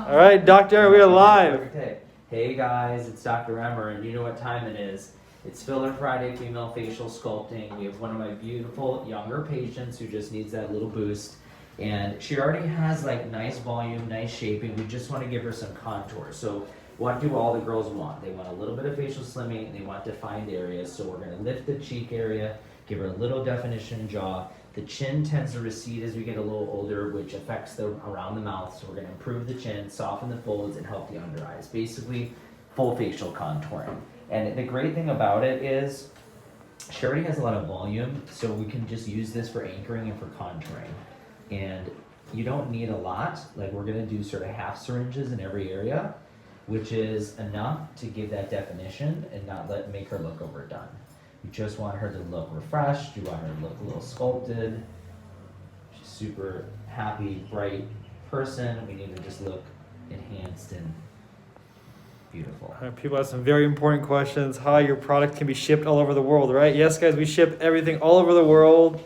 All right, Dr. we are live. Okay. Hey guys, it's Dr. Emer, and you know what time it is. It's Filler Friday, female facial sculpting. We have one of my beautiful younger patients who just needs that little boost. And she already has like nice volume, nice shaping. We just want to give her some contour. So what do all the girls want? They want a little bit of facial slimming, and they want defined areas. So we're going to lift the cheek area, give her a little definition in jaw. The chin tends to recede as we get a little older, which affects the around the mouth. So we're going to improve the chin, soften the folds, and help the under eyes. Basically, full facial contouring. And the great thing about it is she already has a lot of volume, so we can just use this for anchoring and for contouring. And you don't need a lot. Like, we're going to do sort of half syringes in every area, which is enough to give that definition and not make her look overdone. You just want her to look refreshed. You want her to look a little sculpted. She's super happy, bright person. We need to just look enhanced and beautiful. People have some very important questions. Hi, your product can be shipped all over the world, right? Yes, guys, we ship everything all over the world.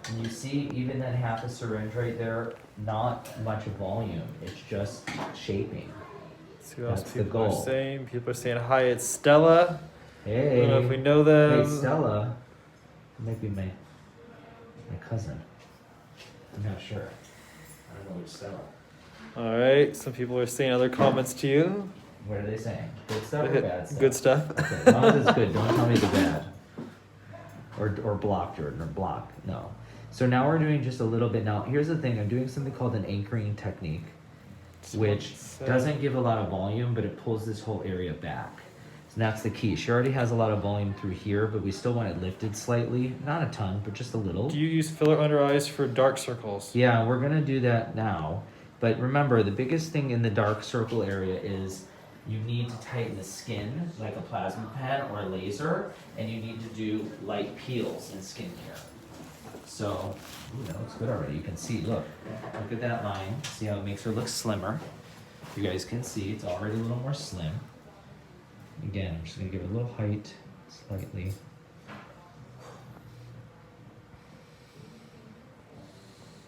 And you see, even that half a syringe right there, not much volume. It's just shaping. Let's see what else That's the people are goal. saying. People are saying, hi, it's Stella. Hey. I don't know if we know them. Hey, Stella. Might be my cousin. I'm not sure. I don't know which Stella. All right, some people are saying other comments to you. What are they saying? Good stuff or bad stuff? Good stuff. Okay, as long as it's good, don't tell me the bad. Or block, Jordan, or block. No. So now we're doing just a little bit. Now, here's the thing. I'm doing something called an anchoring technique, which doesn't give a lot of volume, but it pulls this whole area back. So that's the key. She already has a lot of volume through here, but we still want it lifted slightly. Not a ton, but just a little. Do you use filler under eyes for dark circles? Yeah, we're going to do that now. But remember, the biggest thing in the dark circle area is you need to tighten the skin like a plasma pen or a laser, and you need to do light peels in skincare. So, ooh, that looks good already. You can see, look at that line. See how it makes her look slimmer? You guys can see it's already a little more slim. Again, I'm just gonna give it a little height, slightly.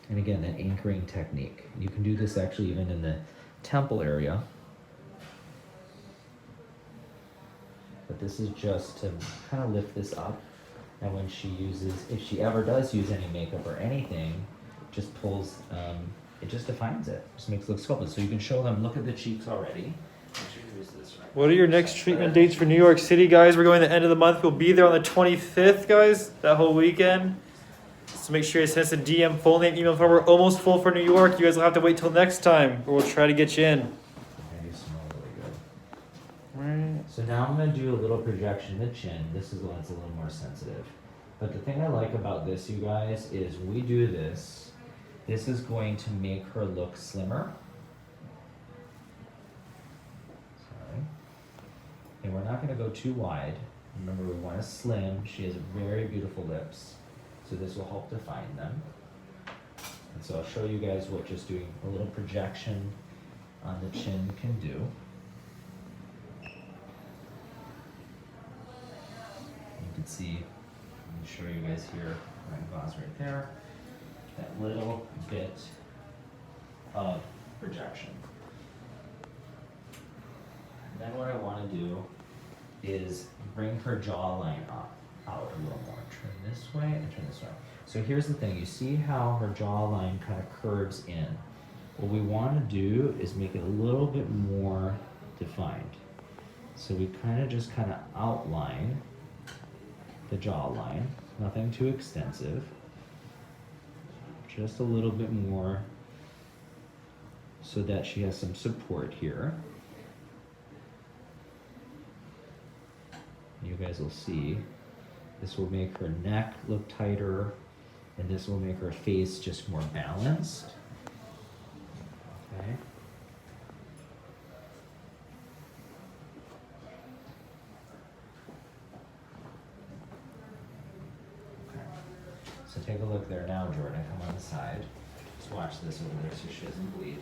And again, that anchoring technique. You can do this actually even in the temple area. But this is just to kind of lift this up. And when she uses, if she ever does use any makeup or anything, just pulls, it just defines it. Just makes it look sculpted. So you can show them, look at the cheeks already. What are your next treatment dates for New York City, guys? We're going the end of the month. We'll be there on the 25th, guys, that whole weekend. So make sure you send us a DM, full name, email, phone. We're almost full for New York. You guys will have to wait till next time, or we'll try to get you in. Maybe smell really good. Right. So now I'm going to do a little projection in the chin. This is the one that's a little more sensitive. But the thing I like about this, you guys, is when we do this, this is going to make her look slimmer. Sorry. And we're not going to go too wide. Remember, we want to slim. She has very beautiful lips. So this will help define them. And so I'll show you guys what just doing a little projection on the chin can do. You can see, let me show you guys here, my glass right there, that little bit of projection. And then what I want to do is bring her jawline out a little more. Turn this way and turn this way. So here's the thing, you see how her jawline kind of curves in. What we want to do is make it a little bit more defined. So we kind of outline the jawline, nothing too extensive, just a little bit more so that she has some support here. You guys will see this will make her neck look tighter, and this will make her face just more balanced. Okay. So take a look there now, Jordan. Come on the side. Just watch this over there so she doesn't bleed.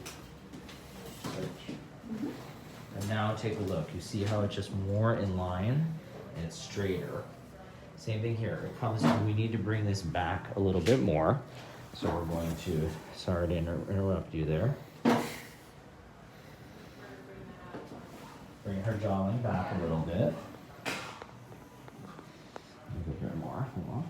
And now take a look. You see how it's just more in line and it's straighter. Same thing here. It comes to, we need to bring this back a little bit more. So we're going to, sorry to interrupt you there. her jawline back a little bit. A bit more. Hold on.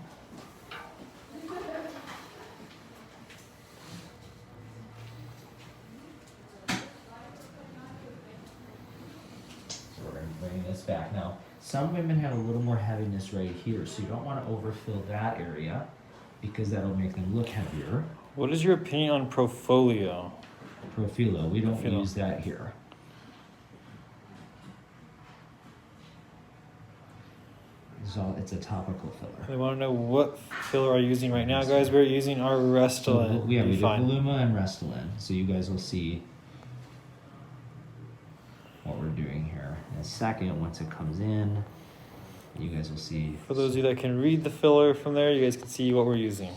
So we're going to bring this back. Now, some women have a little more heaviness right here, so you don't want to overfill that area because that'll make them look heavier. What is your opinion on Profilio? Profilo, we don't use that here. So it's a topical filler. They want to know what filler are you using right now, guys. We're using our Restylane. So, yeah, we do Voluma and Restylane. So you guys will see what we're doing here. In a second, once it comes in, you guys will see. For those of you that can read the filler from there, you guys can see what we're using.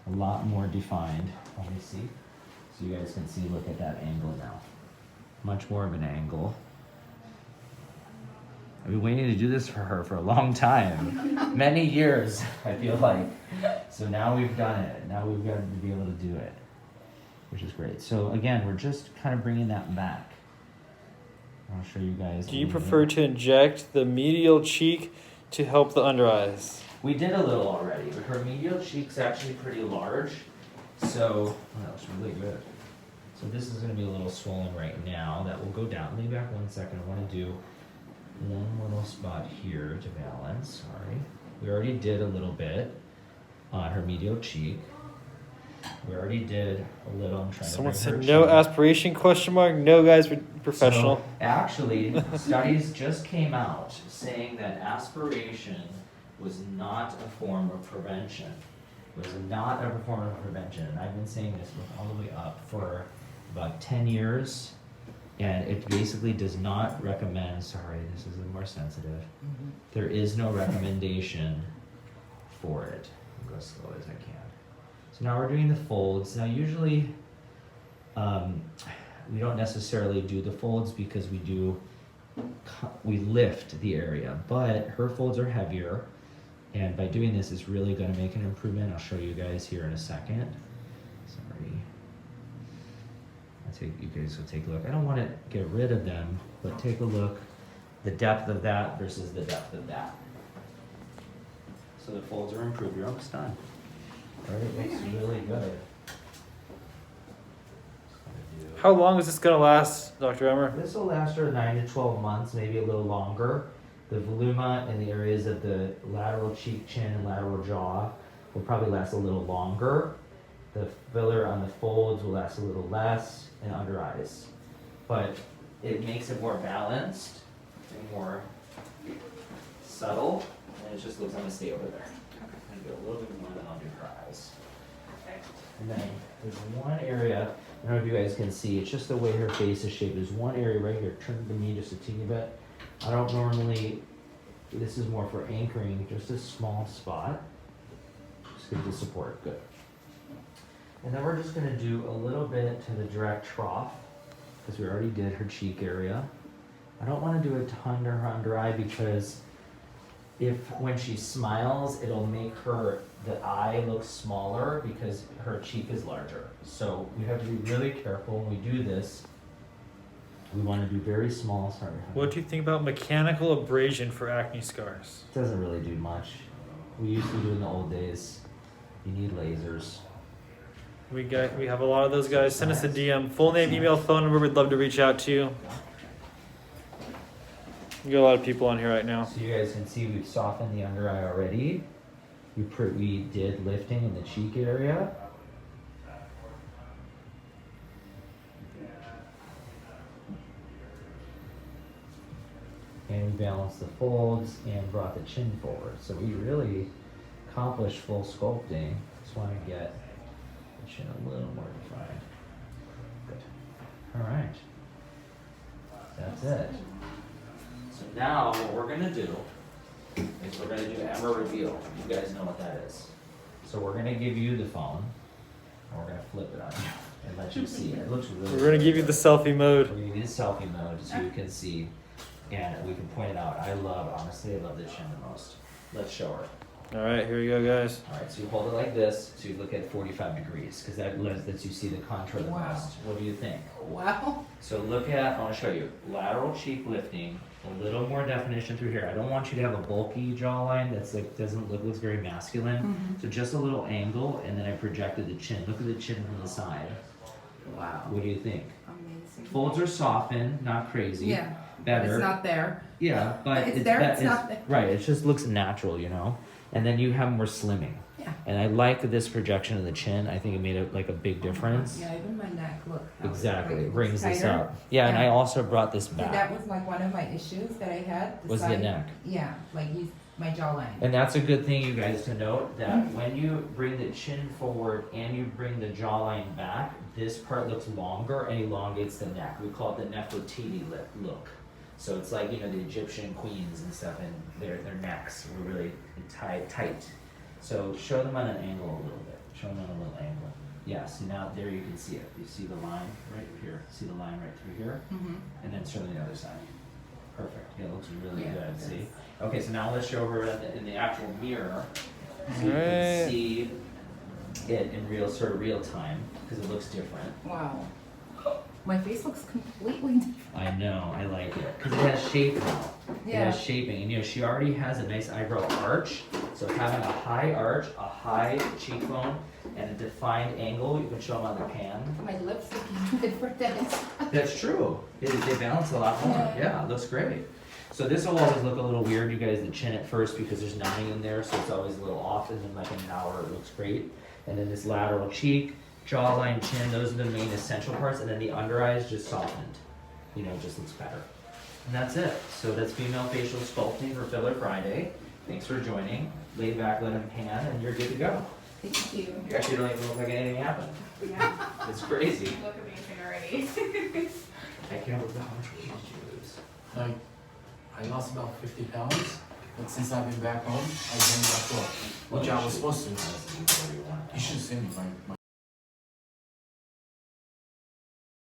A lot more defined. Let me see. So you guys can see, look at that angle now. Much more of an angle. I've been waiting to do this for her for a long time. Many years, I feel like. So now we've done it. Now we've got to be able to do it, which is great. So again, we're just kind of bringing that back. I'll show you guys. Do you prefer to inject the medial cheek to help the under eyes? We did a little already, but her medial cheek's actually pretty large. So, that looks really good. So this is gonna be a little swollen right now. That will go down. Lean back 1 second. I wanna do one little spot here to balance, sorry. We already did a little bit on her medial cheek. We already did a little, I'm trying Someone to said bring no her aspiration question mark. No, guys, we're professional. So, actually, studies just came out saying that aspiration was not a form of prevention. It was not a form of prevention. And I've been saying this all the way up for about 10 years. And it basically does not recommend, sorry, this is a little more sensitive. There is no recommendation for it. I'll go as slow as I can. So now we're doing the folds. Now usually, we don't necessarily do the folds because we lift the area, but her folds are heavier. And by doing this, it's really gonna make an improvement. I'll show you guys here in a second. Sorry. You guys will take a look. I don't want to get rid of them, but take a look. The depth of that versus the depth of that. So the folds are improved. You're almost done. All right, it looks really good. How long is this going to last, Dr. Emer? This will last her 9 to 12 months, maybe a little longer. The voluma in the areas of the lateral cheek, chin, and lateral jaw will probably last a little longer. The filler on the folds will last a little less, and under eyes. But it makes it more balanced and more subtle, and it just looks, I'm gonna stay over there. I'm gonna do a little bit more, then I'll do her eyes. And then there's one area, I don't know if you guys can see, it's just the way her face is shaped. There's one area right here, turn to me just a teeny bit. I don't normally, this is more for anchoring, just a small spot. Just give the support, good. And then we're just gonna do a little bit to the direct trough, because we already did her cheek area. I don't wanna do a ton to her under eye because when she smiles, it'll make the eye look smaller because her cheek is larger. So we have to be really careful when we do this. We wanna do very small, sorry. What do you think about mechanical abrasion for acne scars? It doesn't really do much. We used to do in the old days. You need lasers. We have a lot of those guys. Send us a DM. Full name, email, phone number. We'd love to reach out to you. We got a lot of people on here right now. So you guys can see we've softened the under eye already. We did lifting in the cheek area. And we balanced the folds and brought the chin forward. So we really accomplished full sculpting. Just want to get the chin a little more defined. Good. All right. That's it. So now what we're gonna do is we're gonna do Emer reveal. You guys know what that is. So we're gonna give you the phone and we're gonna flip it on you and let you see it. It looks really We're gonna give you the selfie mode. We're gonna give you the selfie mode so you can see and we can point it out. Honestly, I love the chin the most. Let's show her. All right, here we go, guys. All right, so you hold it like this, so you look at 45 degrees, because that lets you see the contour the Wow. most. What do you think? Wow. So look at, I want to show you, lateral cheek lifting, a little more definition through here. I don't want you to have a bulky jawline that's like, looks very masculine. So just a little angle, and then I projected the chin. Look at the chin from the side. Wow. What do you think? Amazing. Folds are softened, not crazy. Yeah. Better. It's not there. Yeah, but It's there, it's not there. Right, it just looks natural, you know? And then you have more slimming. Yeah. And I like this projection of the chin. I think it made like a big difference. Yeah, even my neck, look. how Exactly, like, it brings this tighter. up. Yeah, and I Yeah. also brought this See, back. that was like one of my issues that I had. Was the side- neck. Yeah, like my jawline. And that's a good thing, you guys, to note that when you bring the chin forward and you bring the jawline back, this part looks longer and elongates the neck. We call it the Nefertiti look. So it's like, you know, the Egyptian queens and stuff, and their necks were really tight. So show them on an angle a little bit. Show them on a little angle. Yeah, see now there you can see it. You see the line right here. See the line right through here? And then show them the other side. Perfect. Yeah, it looks really Yeah, good. it does. See? Okay, so now let's show her in the actual mirror, so you Right. can see it in real time, because it looks different. Wow. My face looks completely different. I know, I like it, because it has shape now. It Yeah. has shaping, and you know, she already has a nice eyebrow arch, so having a high arch, a high cheekbone, and a defined angle, you can show them on the pan. My lips look good for this. That's true. They balance a lot more. Yeah, it looks great. So this will always look a little weird, you guys, the chin at first, because there's nothing in there, so it's always a little off, and then like an hour it looks great. And then this lateral cheek, jawline, chin, those are the main essential parts, and then the under eyes just softened. You know, it just looks better. And that's it. So that's female facial sculpting for Filler Friday. Thanks for joining. Lay back, let them pan, and you're good to go. Thank you. You actually don't even look like anything happened. Yeah, It's crazy. you look amazing already. I can't believe how much weight did you lose. Like, I lost about 50 pounds, but since I've been back home, I gained back up, which I was supposed to. You should see me, my